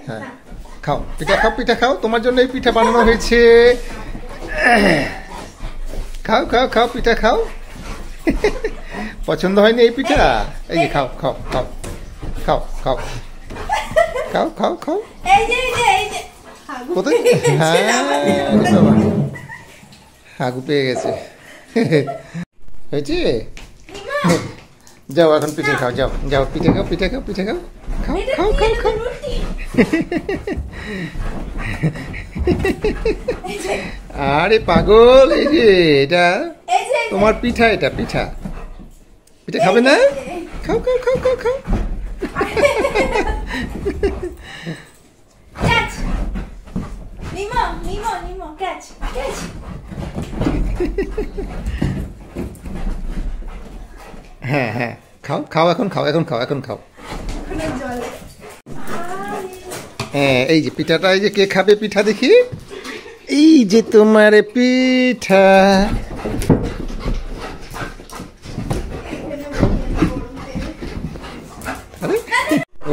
হ্যাঁ খাও পিঠা খাও, পিঠা খাও, তোমার জন্য এই পিঠা বানানো হয়েছে। খাও খাও খাও পিঠা খাও। পছন্দ হয়নি এই পিঠা? এই যে খাও খাও খাও খাও খাও খাও খাও খাও। কোথায়? হ্যাঁ হাগু পেয়ে গেছে। হয়েছে? যাও এখন পিঠে খাও, যাও যাও পিঠে খাও, পিঠে খাও, পিঠে খাও, খাও খাও খাও খাও। আরে পাগল, এই যে এটা তোমার পিঠা, এটা পিঠা। পিঠা খাবে না? খাও খাও খাও খাও খাও। হ্যাঁ হ্যাঁ খাও খাও, এখন খাও, এখন খাও, এখন খাও। হ্যাঁ এই যে পিঠাটা, এই যে কে খাবে পিঠা দেখি? এই যে তোমার পিঠা।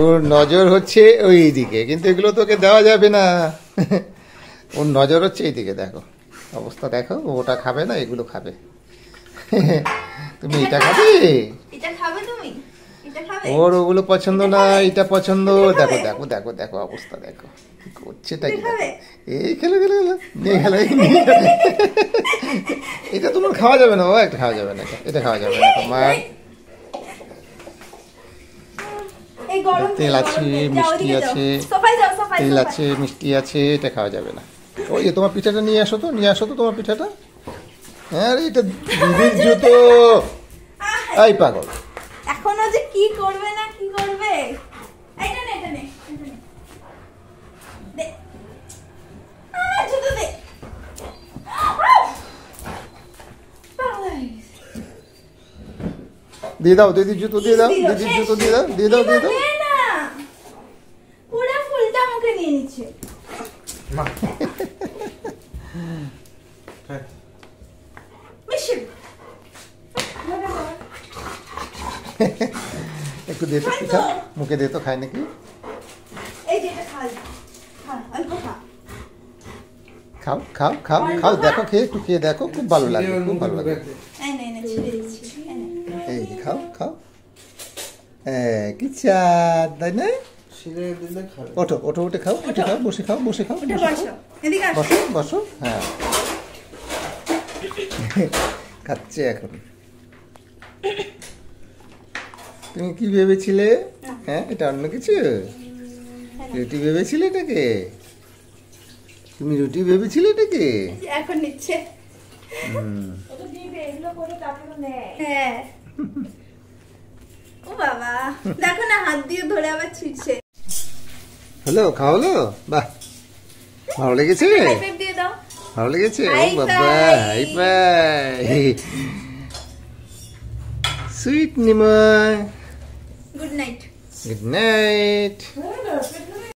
ওর নজর হচ্ছে ওই দিকে, কিন্তু এগুলো তোকে দেওয়া যাবে না। ওর নজর হচ্ছে এইদিকে, দেখো অবস্থা দেখো। ওটা খাবে না, এগুলো খাবে। তুমি এটা খাবে? ওর ওগুলো পছন্দ না, এটা পছন্দ। দেখো দেখো দেখো দেখো অবস্থা দেখো কি করছেটা কি। এই খেলে খেলে নিয়ে খেলে। এটা তোমার খাওয়া যাবে না, ও একটা খাওয়া যাবে না, এটা খাওয়া যাবে না তোমার। তেল আছে, মিষ্টি আছে, তেল আছে, মিষ্টি আছে, এটা খাওয়া যাবে না। ওই যে তোমার পিঠাটা নিয়ে আসো তো, নিয়ে আসো তো তোমার পিঠাটা। হ্যাঁ এটা দিদির জুতো। এই পাগল এখনো যে কি করবে না কি করবে। এটা নে, এটা নে, দে জুতো দে। দিয়ে দাও দিদির জুতো, দিয়ে দাও দিদির জুতো, দিয়ে দাও, দিয়ে দাও, দিয়ে দাও। পুরো ফুলটা মুখে নিয়ে নিচ্ছে। একটু দে তো পিঠা, মুখে দে তো, খায় নাকি? খাও খাও খাও খাও, দেখো খেয়ে একটু খেয়ে দেখো, খুব ভালো লাগে, খুব ভালো লাগে। এই খাও খাও। কি চাঁদ, তাই না? ওঠো ওঠো, উঠে খাও, উঠে খাও, বসে খাও, বসে খাও, বসো বসো। হ্যাঁ খাচ্ছে এখন। তুমি কি ভেবেছিলে? হ্যাঁ এটা অন্য কিছু? রুটি ভেবেছিলে এটাকে? তুমি রুটি ভেবেছিলে এটাকে? এখন নিচ্ছে। ও বাবা দেখো না, হাত দিয়ে ধরে আবার ছিটছে। হলো খাওয়া হলো? বাহ ভালো লেগেছে? দিয়ে দাও। ভালো লেগেছে? ও বাবা হাই ফাই। সুইট নিময়। Good night. Good night.